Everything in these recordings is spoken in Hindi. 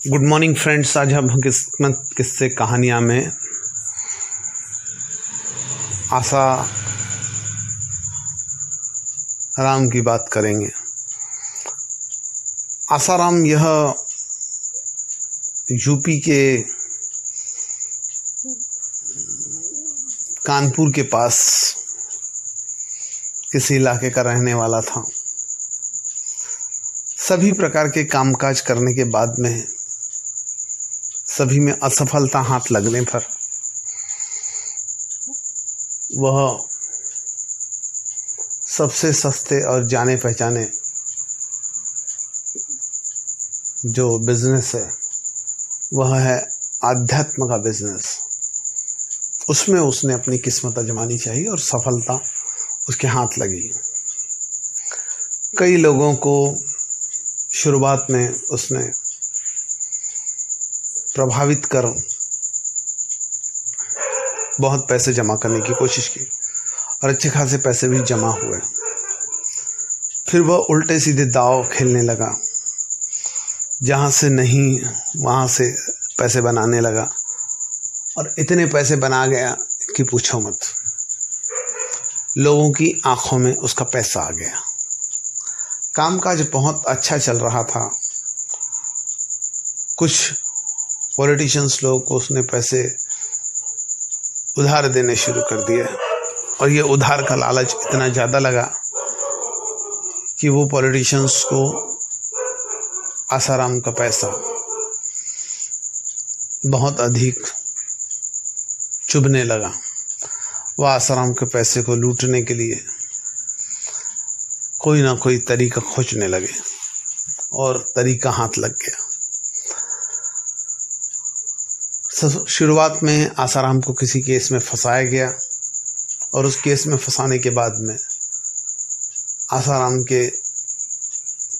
Good morning friends. आज हम किस्मत किस्से कहानियाँ में आसाराम की बात करेंगे। आसाराम यह यूपी के कानपुर के पास किसी इलाके का रहने वाला था। सभी प्रकार के कामकाज करने के बाद में सभी में असफलता हाथ लगने पर वह सबसे सस्ते और जाने पहचाने जो बिजनेस है वह है आध्यात्म का बिजनेस। उसमें उसने अपनी किस्मत आजमानी चाहिए और सफलता उसके हाथ लगी। कई लोगों को शुरुआत में उसने प्रभावित कर बहुत पैसे जमा करने की कोशिश की और अच्छे खासे पैसे भी जमा हुए। फिर वह उल्टे सीधे दांव खेलने लगा, जहाँ से नहीं वहाँ से पैसे बनाने लगा और इतने पैसे बना गया कि पूछो मत। लोगों की आंखों में उसका पैसा आ गया। कामकाज बहुत अच्छा चल रहा था। कुछ पॉलिटिशियंस लोगों को उसने पैसे उधार देने शुरू कर दिए और ये उधार का लालच इतना ज़्यादा लगा कि वो पॉलिटिशियंस को आसाराम का पैसा बहुत अधिक चुभने लगा। वह आसाराम के पैसे को लूटने के लिए कोई ना कोई तरीका खोजने लगे और तरीका हाथ लग गया। शुरुआत में आसाराम को किसी केस में फंसाया गया और उस केस में फंसाने के बाद में आसाराम के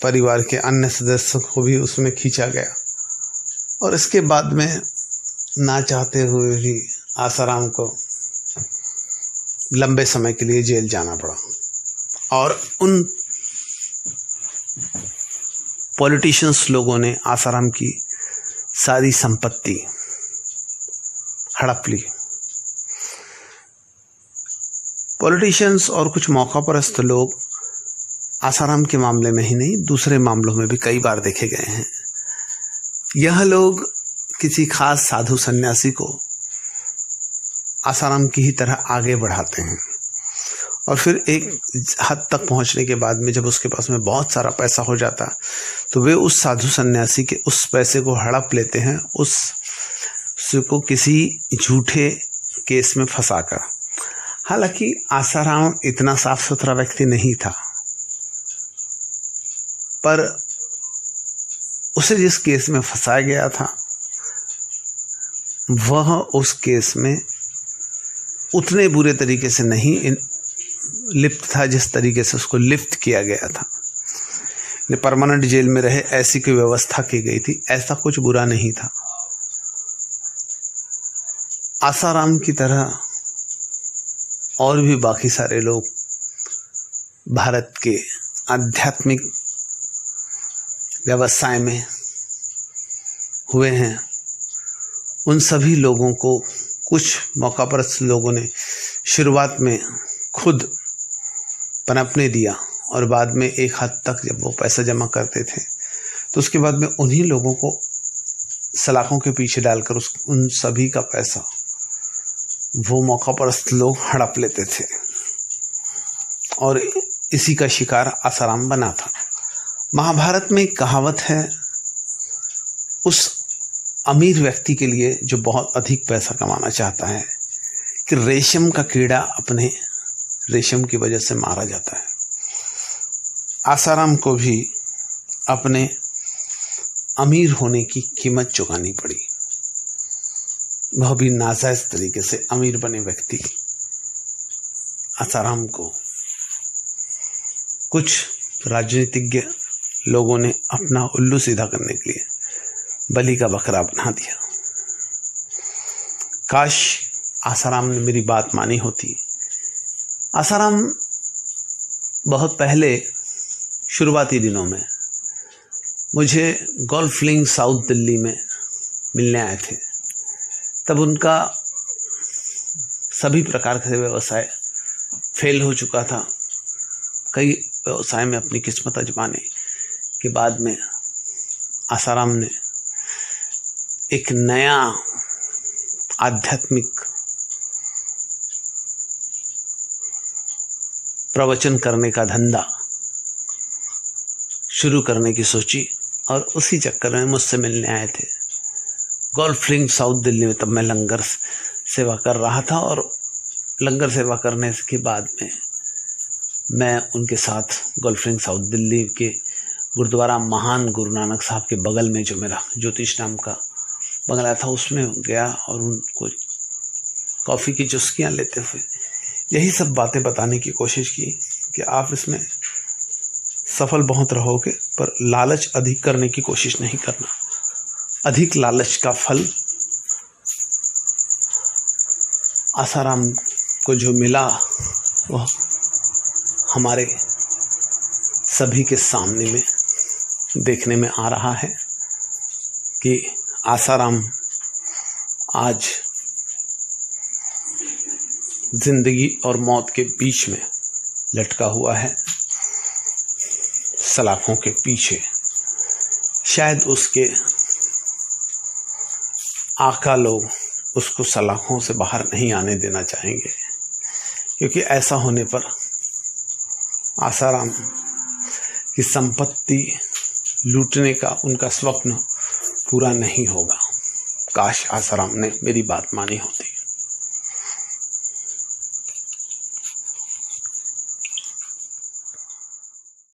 परिवार के अन्य सदस्यों को भी उसमें खींचा गया और इसके बाद में ना चाहते हुए भी आसाराम को लंबे समय के लिए जेल जाना पड़ा और उन पॉलिटिशियंस लोगों ने आसाराम की सारी संपत्ति हड़प ली। पॉलिटिशियंस और कुछ मौकापरस्त लोग आसाराम के मामले में ही नहीं दूसरे मामलों में भी कई बार देखे गए हैं। यह लोग किसी खास साधु सन्यासी को आसाराम की ही तरह आगे बढ़ाते हैं और फिर एक हद तक पहुंचने के बाद में जब उसके पास में बहुत सारा पैसा हो जाता तो वे उस साधु सन्यासी के उस पैसे को हड़प लेते हैं, उसको किसी झूठे केस में फंसाकर। हालांकि आसाराम इतना साफ सुथरा व्यक्ति नहीं था, पर उसे जिस केस में फंसाया गया था वह उस केस में उतने बुरे तरीके से नहीं लिप्त था जिस तरीके से उसको लिफ्ट किया गया था। परमानेंट जेल में रहे ऐसी कोई व्यवस्था की गई थी, ऐसा कुछ बुरा नहीं था। आसाराम की तरह और भी बाकी सारे लोग भारत के आध्यात्मिक व्यवसाय में हुए हैं। उन सभी लोगों को कुछ मौकापरस्त लोगों ने शुरुआत में खुद पनपने दिया और बाद में एक हद तक जब वो पैसा जमा करते थे तो उसके बाद में उन्हीं लोगों को सलाखों के पीछे डालकर उन सभी का पैसा वो मौकापरस्त लोग हड़प लेते थे और इसी का शिकार आसाराम बना था। महाभारत में एक कहावत है उस अमीर व्यक्ति के लिए जो बहुत अधिक पैसा कमाना चाहता है कि रेशम का कीड़ा अपने रेशम की वजह से मारा जाता है। आसाराम को भी अपने अमीर होने की कीमत चुकानी पड़ी। वह भी नाजायज तरीके से अमीर बने व्यक्ति आसाराम को कुछ राजनीतिज्ञ लोगों ने अपना उल्लू सीधा करने के लिए बलि का बकरा बना दिया। काश आसाराम ने मेरी बात मानी होती। आसाराम बहुत पहले शुरुआती दिनों में मुझे गोल्फ लिंक साउथ दिल्ली में मिलने आए थे। तब उनका सभी प्रकार के व्यवसाय फेल हो चुका था। कई व्यवसाय में अपनी किस्मत आजमाने के बाद में आसाराम ने एक नया आध्यात्मिक प्रवचन करने का धंधा शुरू करने की सोची और उसी चक्कर में मुझसे मिलने आए थे। गोल्फ लिंक साउथ दिल्ली में तब मैं लंगर सेवा कर रहा था और लंगर सेवा करने के बाद में मैं उनके साथ गोल्फ लिंक साउथ दिल्ली के गुरुद्वारा महान गुरु नानक साहब के बगल में जो मेरा ज्योतिष नाम का बंगला था उसमें गया और उनको कॉफ़ी की चुस्कियाँ लेते हुए यही सब बातें बताने की कोशिश की कि आप इसमें सफल बहुत रहोगे, पर लालच अधिक करने की कोशिश नहीं करना। अधिक लालच का फल आसाराम को जो मिला वह हमारे सभी के सामने में देखने में आ रहा है कि आसाराम आज जिंदगी और मौत के बीच में लटका हुआ है, सलाखों के पीछे। शायद उसके आका लोग उसको सलाखों से बाहर नहीं आने देना चाहेंगे, क्योंकि ऐसा होने पर आसाराम की संपत्ति लूटने का उनका स्वप्न पूरा नहीं होगा। काश आसाराम ने मेरी बात मानी होती।